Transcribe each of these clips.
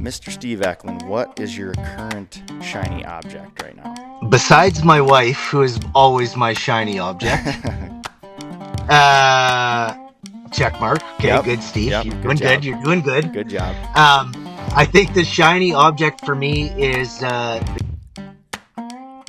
Mr. Steve Ecklund, what is your current shiny object right now? Besides my wife, who is always my shiny object. Check mark. Okay, good, Steve. Yep. You're Good doing job. good. You're doing good. Good job. I think the shiny object for me is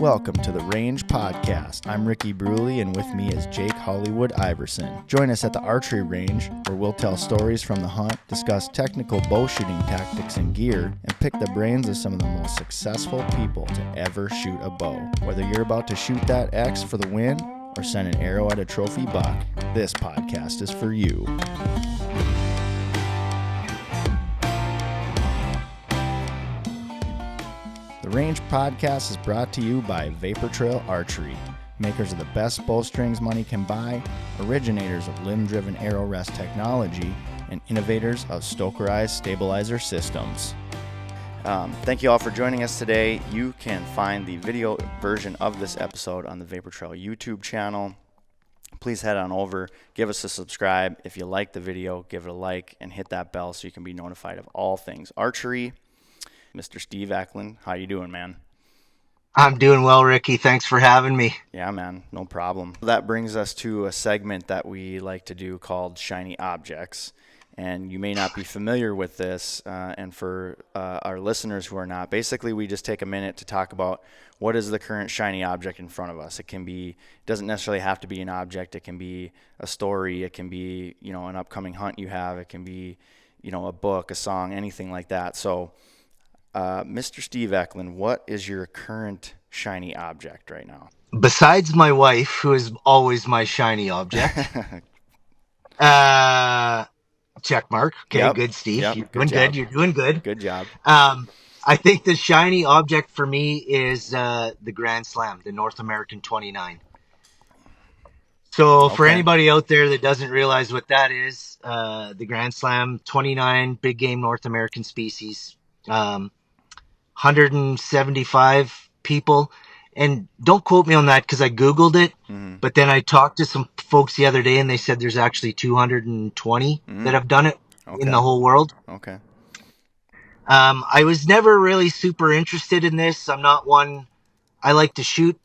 Welcome to the Range Podcast. I'm Ricky Bruley, and with me is Jake Hollywood Iverson. Join us at the Archery range, where we'll tell stories from the hunt, discuss technical bow shooting tactics and gear, and pick the brains of some of the most successful people to ever shoot a bow. Whether you're about to shoot that X for the win or send an arrow at a trophy buck, this podcast is for you. The Range Podcast is brought to you by Vapor Trail Archery, makers of the best bowstrings money can buy, originators of limb-driven arrow rest technology, and innovators of Stokerized stabilizer systems. Thank you all for joining us today. You can find the video version of this episode on the Vapor Trail YouTube channel. Please head on over, give us a subscribe. If you like the video, give it a like and hit that bell so you can be notified of all things archery. Mr. Steve Ecklund, how you doing, man? I'm doing well, Ricky. Thanks for having me. Yeah, man, no problem. That brings us to a segment that we like to do called Shiny Objects. And you may not be familiar with this, and for our listeners who are not, basically we just take a minute to talk about what is the current shiny object in front of us. It doesn't necessarily have to be an object. It can be a story. It can be, an upcoming hunt you have. It can be, a book, a song, anything like that. So, Mr. Steve Ecklund, what is your current shiny object right now? Besides my wife, who is always my shiny object. Check mark. Okay, Yep. good, Steve. Yep. You're Good doing job. good. You're doing good. Good job. I think the shiny object for me is the Grand Slam, the North American 29. So for anybody out there that doesn't realize what that is, the Grand Slam 29 big game North American species, 175 people. And don't quote me on that because I Googled it. Mm-hmm. But then I talked to some folks the other day and they said there's actually 220 that have done it in the whole world. Okay. I was never really super interested in this. I'm not one. I like to shoot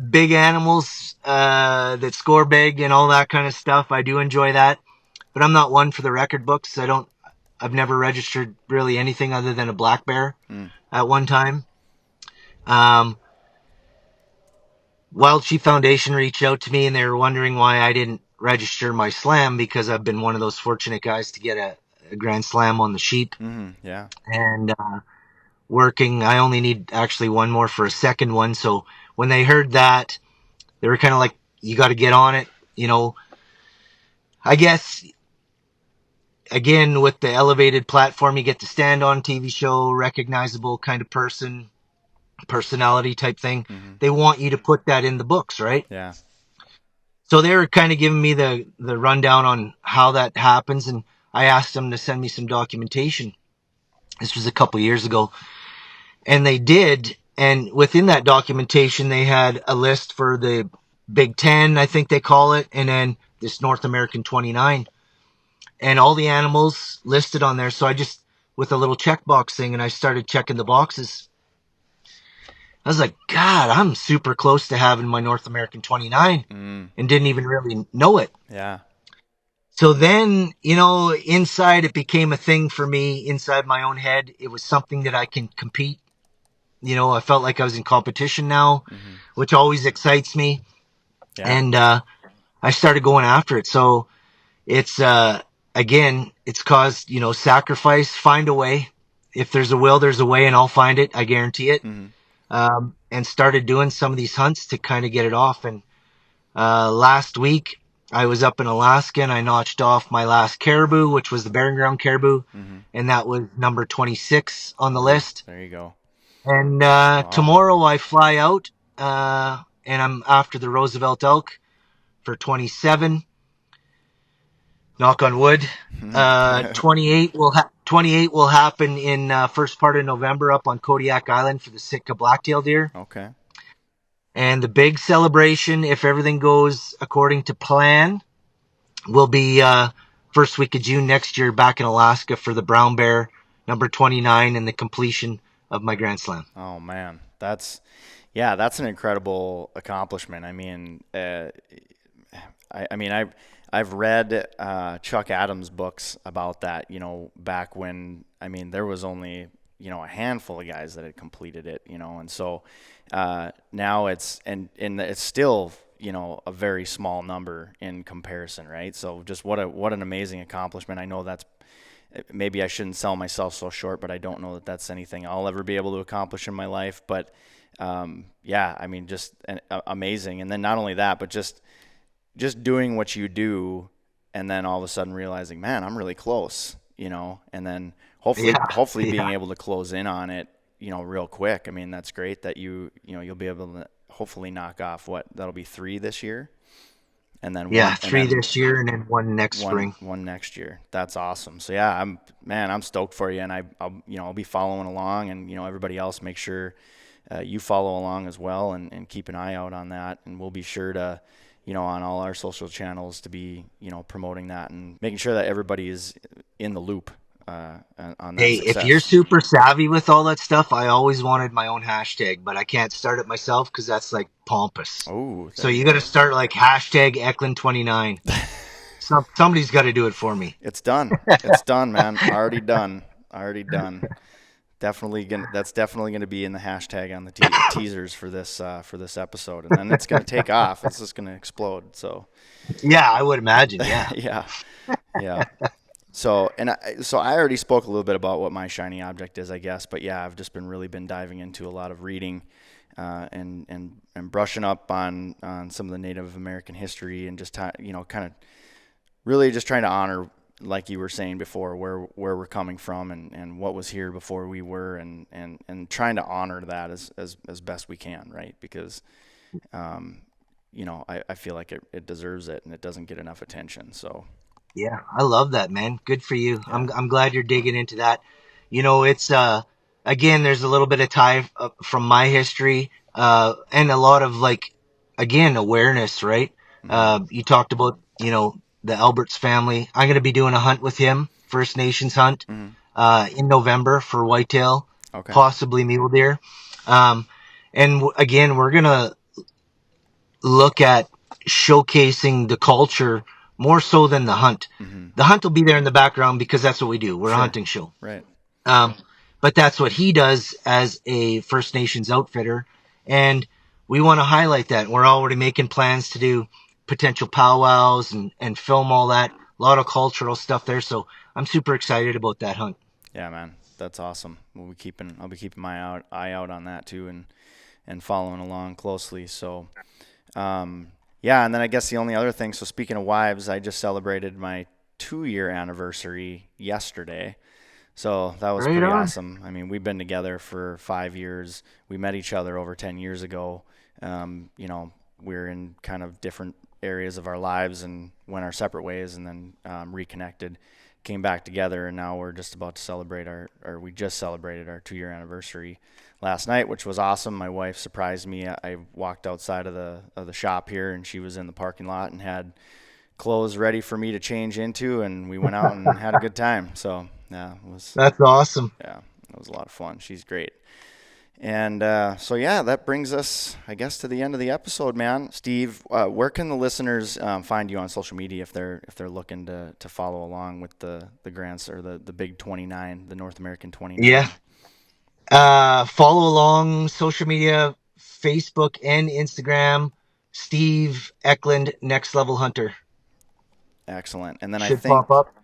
big animals that score big and all that kind of stuff. I do enjoy that, but I'm not one for the record books. I've never registered really anything other than a black bear at one time. Wild Sheep Foundation reached out to me and they were wondering why I didn't register my slam because I've been one of those fortunate guys to get a Grand Slam on the sheep. Mm-hmm. Yeah. And working, I only need actually one more for a second one. So when they heard that, they were kind of like, you got to get on it. I guess, again, with the elevated platform, you get to stand on TV show, recognizable kind of personality type thing. Mm-hmm. They want you to put that in the books, right? Yeah. So they were kind of giving me the rundown on how that happens. And I asked them to send me some documentation. This was a couple years ago. And they did. And within that documentation, they had a list for the Big 10, I think they call it, and then this North American 29. And all the animals listed on there. So I just, with a little checkbox thing, and I started checking the boxes. I was like, God, I'm super close to having my North American 29 and didn't even really know it. Yeah. So then, inside it became a thing for me inside my own head. It was something that I can compete. I felt like I was in competition now, which always excites me. Yeah. And I started going after it. So it's, again, it's caused, sacrifice, find a way. If there's a will, there's a way, and I'll find it. I guarantee it. And started doing some of these hunts to kind of get it off. And last week, I was up in Alaska and I notched off my last caribou, which was the Barren Ground caribou. And that was number 26 on the list. There you go. And tomorrow I fly out and I'm after the Roosevelt elk for 27. Knock on wood. 28 will happen in first part of November up on Kodiak Island for the Sitka blacktail deer. Okay. And the big celebration, if everything goes according to plan, will be first week of June next year back in Alaska for the brown bear number 29 and the completion of my Grand Slam. Oh man, that's an incredible accomplishment. I've read Chuck Adams' books about that. Back when there was only a handful of guys that had completed it. And so now it's still a very small number in comparison, right? So just what an amazing accomplishment. I know that's maybe I shouldn't sell myself so short, but I don't know that that's anything I'll ever be able to accomplish in my life. But just amazing. And then not only that, but just doing what you do, and then all of a sudden realizing, man, I'm really close, and then hopefully being able to close in on it, real quick. That's great that you'll be able to hopefully knock off that'll be 3 this year. And then 3 this year, and then 1 next spring. One next year. That's awesome. So yeah, I'm stoked for you, and I'll be following along, and everybody else, make sure you follow along as well, and keep an eye out on that, and we'll be sure to on all our social channels to be promoting that and making sure that everybody is in the loop on that. Hey, success. If you're super savvy with all that stuff, I always wanted my own hashtag, but I can't start it myself because that's like pompous. Oh, so you got to start like hashtag Ecklund29. Somebody's got to do it for me. It's done. It's done, man. Already done. That's definitely gonna be in the hashtag on the teasers for this episode, and then it's gonna take off. It's just gonna explode. So yeah, I would imagine. Yeah. yeah. So I already spoke a little bit about what my shiny object is, I guess. But yeah, I've just really been diving into a lot of reading, and brushing up on some of the Native American history, and just kind of really just trying to honor, like you were saying before, where we're coming from, and what was here before we were, and trying to honor that as best we can, right? Because I feel like it deserves it, and it doesn't get enough attention. So yeah, I love that, man. Good for you. Yeah. I'm glad you're digging into that. It's again, there's a little bit of tie from my history, and a lot of awareness, right? Mm-hmm. You talked about the Alberts family. I'm going to be doing a hunt with him, First Nations hunt, in November for whitetail, possibly mule deer. And again, we're going to look at showcasing the culture more so than the hunt. Mm-hmm. The hunt will be there in the background because that's what we do. We're a hunting show. Right. But that's what he does as a First Nations outfitter. And we want to highlight that. We're already making plans to do potential powwows and film all that. A lot of cultural stuff there. So I'm super excited about that hunt. Yeah, man. That's awesome. I'll be keeping my eye out on that too, and following along closely. So, yeah, and then I guess the only other thing, so speaking of wives, I just celebrated my 2-year anniversary yesterday. So that was pretty awesome. We've been together for 5 years. We met each other over 10 years ago. We're in kind of different areas of our lives and went our separate ways, and then reconnected, came back together, and now we're just about to celebrate we just celebrated our 2-year anniversary last night, which was awesome. My wife surprised me. I walked outside of the shop here, and she was in the parking lot and had clothes ready for me to change into, and we went out and had a good time. So yeah, that's awesome. Yeah, it was a lot of fun. She's great. And so yeah, that brings us, I guess, to the end of the episode, man. Steve, where can the listeners find you on social media if they're looking to follow along with the grants, or the big 29, the North American 29? Yeah. Follow along social media, Facebook and Instagram. Steve Ecklund, Next Level Hunter. Excellent. And then I think pop up.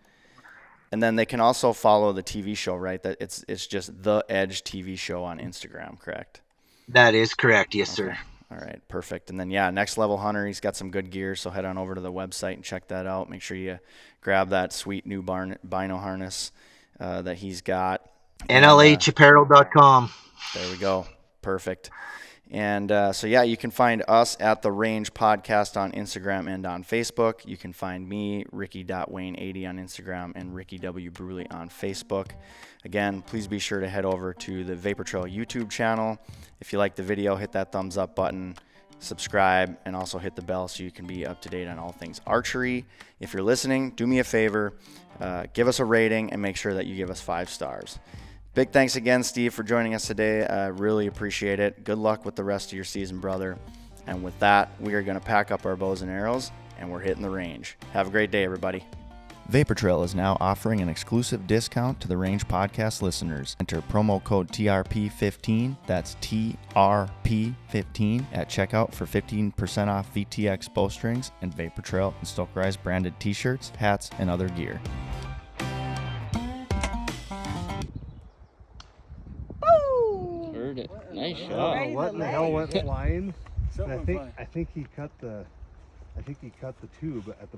And then they can also follow the TV show, right? That it's just The Edge TV show on Instagram, correct? That is correct. Yes, sir. All right, perfect. And then, yeah, Next Level Hunter, he's got some good gear, so head on over to the website and check that out. Make sure you grab that sweet new bino harness that he's got. NLHapparel.com. There we go. Perfect. And so, yeah, you can find us at The Range Podcast on Instagram and on Facebook. You can find me, Ricky.Wayne80 on Instagram, and Ricky W. Bruley on Facebook. Again, please be sure to head over to the Vapor Trail YouTube channel. If you like the video, hit that thumbs up button. subscribe, and also hit the bell so you can be up to date on all things archery. If you're listening, do me a favor, give us a rating and make sure that you give us 5 stars. Big thanks again, Steve, for joining us today. Really appreciate it. Good luck with the rest of your season, brother. And with that, we are going to pack up our bows and arrows, and we're hitting the range. Have a great day, everybody. Vapor Trail is now offering an exclusive discount to the Range Podcast listeners. Enter promo code TRP15, that's TRP15, at checkout for 15% off VTX bowstrings and Vapor Trail and Stokerized branded t-shirts, hats, and other gear. Woo! Heard it. Nice Right shot. in What the in the hell leg. went flying? Something I fine. think he cut the tube at the bottom.